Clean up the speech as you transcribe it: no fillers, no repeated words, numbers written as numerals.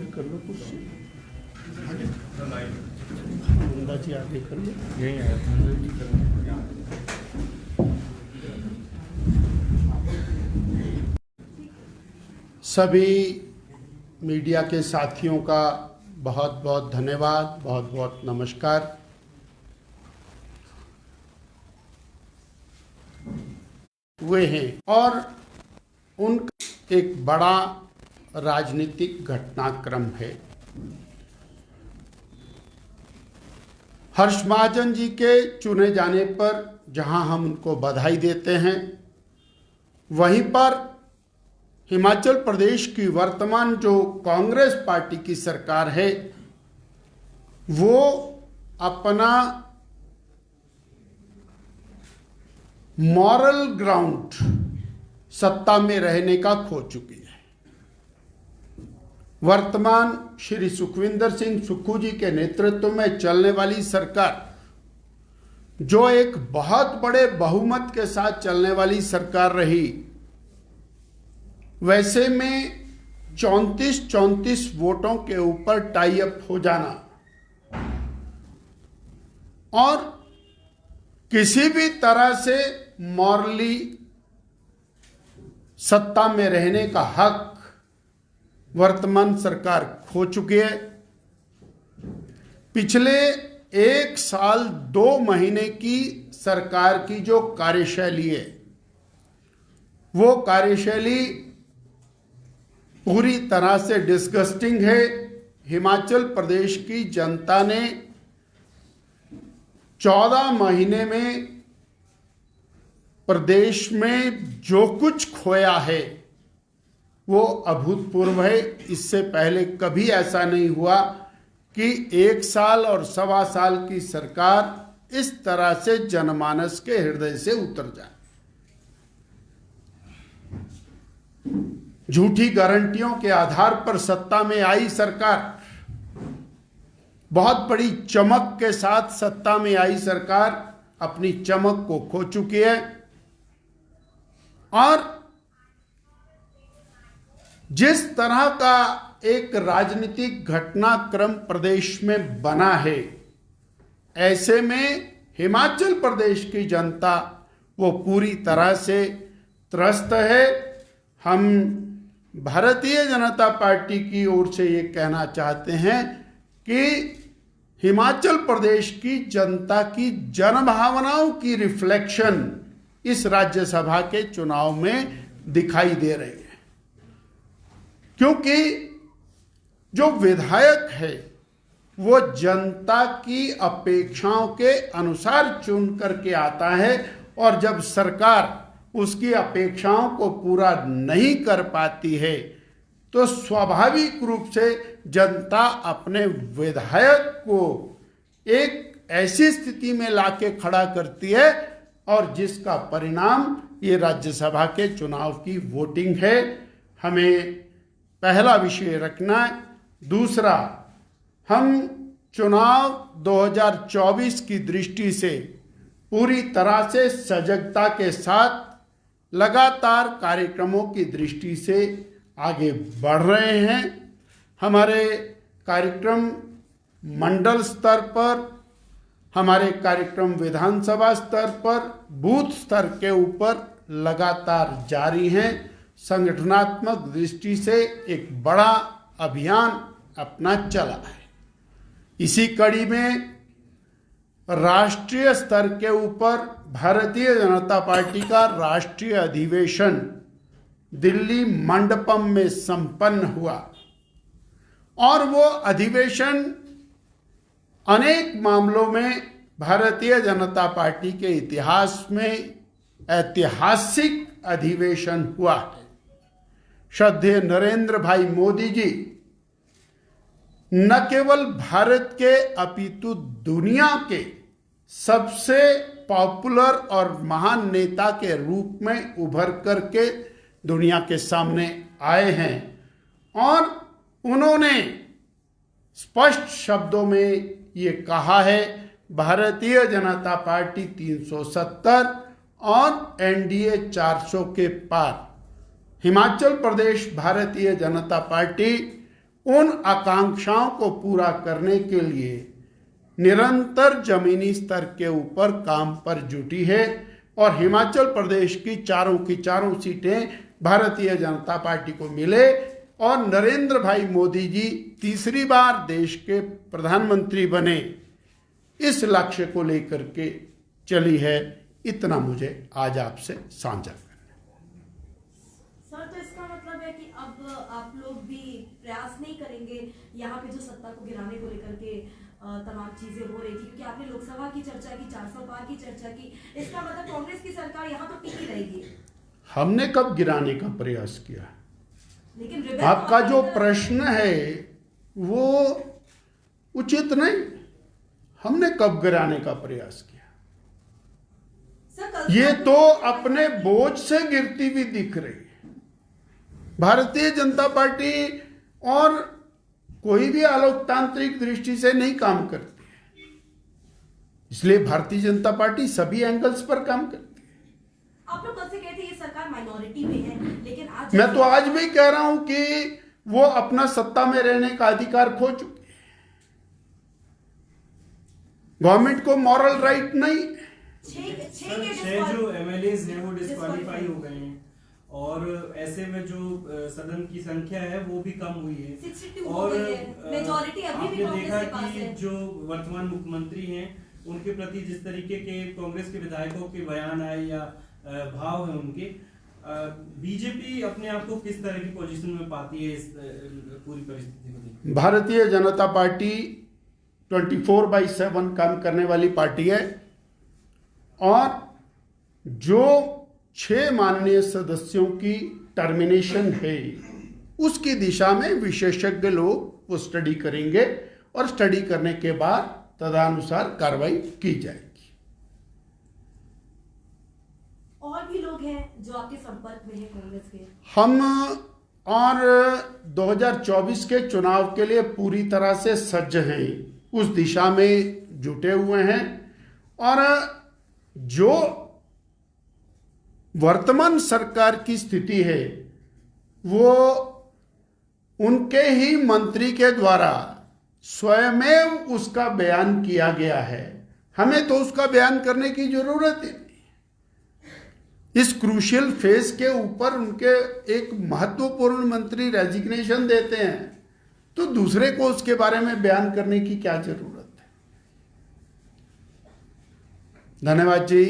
कर लो कुछ अंदाजी आगे कर लो। यही है सभी मीडिया के साथियों का बहुत बहुत धन्यवाद, बहुत बहुत नमस्कार। हुए हैं और उनका एक बड़ा राजनीतिक घटनाक्रम है। हर्ष महाजन जी के चुने जाने पर जहां हम उनको बधाई देते हैं, वहीं पर हिमाचल प्रदेश की वर्तमान जो कांग्रेस पार्टी की सरकार है, वो अपना मॉरल ग्राउंड सत्ता में रहने का खो चुकी है। वर्तमान श्री सुखविंदर सिंह सुक्खू जी के नेतृत्व में चलने वाली सरकार, जो एक बहुत बड़े बहुमत के साथ चलने वाली सरकार रही, वैसे में 34 वोटों के ऊपर टाई अप हो जाना और किसी भी तरह से मॉरली सत्ता में रहने का हक वर्तमान सरकार खो चुकी है। पिछले 1 साल 2 महीने की सरकार की जो कार्यशैली है, वो कार्यशैली पूरी तरह से डिस्गस्टिंग है। हिमाचल प्रदेश की जनता ने 14 महीने में प्रदेश में जो कुछ खोया है वो अभूतपूर्व है। इससे पहले कभी ऐसा नहीं हुआ कि 1 साल और 1.25 साल की सरकार इस तरह से जनमानस के हृदय से उतर जाए। झूठी गारंटियों के आधार पर सत्ता में आई सरकार, बहुत बड़ी चमक के साथ सत्ता में आई सरकार अपनी चमक को खो चुकी है और जिस तरह का एक राजनीतिक घटनाक्रम प्रदेश में बना है, ऐसे में हिमाचल प्रदेश की जनता वो पूरी तरह से त्रस्त है। हम भारतीय जनता पार्टी की ओर से ये कहना चाहते हैं कि हिमाचल प्रदेश की जनता की जनभावनाओं की रिफ्लेक्शन इस राज्यसभा के चुनाव में दिखाई दे रही है, क्योंकि जो विधायक है वो जनता की अपेक्षाओं के अनुसार चुन करके आता है और जब सरकार उसकी अपेक्षाओं को पूरा नहीं कर पाती है तो स्वाभाविक रूप से जनता अपने विधायक को एक ऐसी स्थिति में लाके खड़ा करती है और जिसका परिणाम ये राज्यसभा के चुनाव की वोटिंग है। हमें पहला विषय रखना है। दूसरा, हम चुनाव 2024 की दृष्टि से पूरी तरह से सजगता के साथ लगातार कार्यक्रमों की दृष्टि से आगे बढ़ रहे हैं। हमारे कार्यक्रम मंडल स्तर पर, हमारे कार्यक्रम विधानसभा स्तर पर, बूथ स्तर के ऊपर लगातार जारी हैं। संगठनात्मक दृष्टि से एक बड़ा अभियान अपना चला है। इसी कड़ी में राष्ट्रीय स्तर के ऊपर भारतीय जनता पार्टी का राष्ट्रीय अधिवेशन दिल्ली मंडपम में संपन्न हुआ और वो अधिवेशन अनेक मामलों में भारतीय जनता पार्टी के इतिहास में ऐतिहासिक अधिवेशन हुआ है। श्रद्धेय नरेंद्र भाई मोदी जी न केवल भारत के अपितु दुनिया के सबसे पॉपुलर और महान नेता के रूप में उभर करके दुनिया के सामने आए हैं और उन्होंने स्पष्ट शब्दों में ये कहा है, भारतीय जनता पार्टी 370 और एनडीए 400 के पार हिमाचल प्रदेश भारतीय जनता पार्टी उन आकांक्षाओं को पूरा करने के लिए निरंतर जमीनी स्तर के ऊपर काम पर जुटी है और हिमाचल प्रदेश की चारों सीटें भारतीय जनता पार्टी को मिले और नरेंद्र भाई मोदी जी तीसरी बार देश के प्रधानमंत्री बने, इस लक्ष्य को लेकर के चली है। इतना मुझे आज आपसे साझा करना। सर, तो इसका मतलब है कि अब आप लोग भी प्रयास नहीं करेंगे यहाँ पे जो सत्ता को गिराने को लेकर के तमाम चीजें हो रही थी, क्योंकि आपने लोकसभा की चर्चा की, 400 पार की चर्चा की, इसका मतलब कांग्रेस की सरकार यहाँ तो टिकी रहेगी। हमने कब गिराने का प्रयास किया? लेकिन आपका जो प्रश्न है वो उचित नहीं। हमने कब गिराने का प्रयास किया? ये तो अपने बोझ से गिरती हुई दिख रही है। भारतीय जनता पार्टी और कोई भी अलोकतांत्रिक दृष्टि से नहीं काम करती है, इसलिए भारतीय जनता पार्टी सभी एंगल्स पर काम करती है। आप लोग कब से कहते हैं ये सरकार माइनॉरिटी में है, लेकिन आज मैं तो आज भी कह रहा हूं कि वो अपना सत्ता में रहने का अधिकार खो चुकी है। गवर्नमेंट को मॉरल राइट नहीं। छह जो एमएलएज हैं वो डिस्क्वालीफाई हो गए हैं और ऐसे में जो सदन की संख्या है वो भी कम हुई है और मेजॉरिटी अभी भी आपने देखा कि जो वर्तमान मुख्यमंत्री हैं उनके प्रति जिस तरीके के कांग्रेस के विधायकों के बयान आए या भाव है उनके, बीजेपी अपने आप को किस तरह की पोजीशन में पाती है इस पूरी परिस्थिति को? भारतीय जनता पार्टी 24/7 काम करने वाली पार्टी है और जो 6 माननीय सदस्यों की टर्मिनेशन है उसकी दिशा में विशेषज्ञ लोग वो स्टडी करेंगे और स्टडी करने के बाद तदनुसार कार्रवाई की जाएगी। और भी लोग हैं जो आपके संपर्क में हैं कांग्रेस के? हम और 2024 के चुनाव के लिए पूरी तरह से सज्ज हैं, उस दिशा में जुटे हुए हैं और जो वर्तमान सरकार की स्थिति है वो उनके ही मंत्री के द्वारा स्वयं उसका बयान किया गया है। हमें तो उसका बयान करने की जरूरत है। इस क्रूशियल फेज के ऊपर उनके एक महत्वपूर्ण मंत्री रेजिग्नेशन देते हैं तो दूसरे को उसके बारे में बयान करने की क्या जरूरत है? धन्यवाद जी।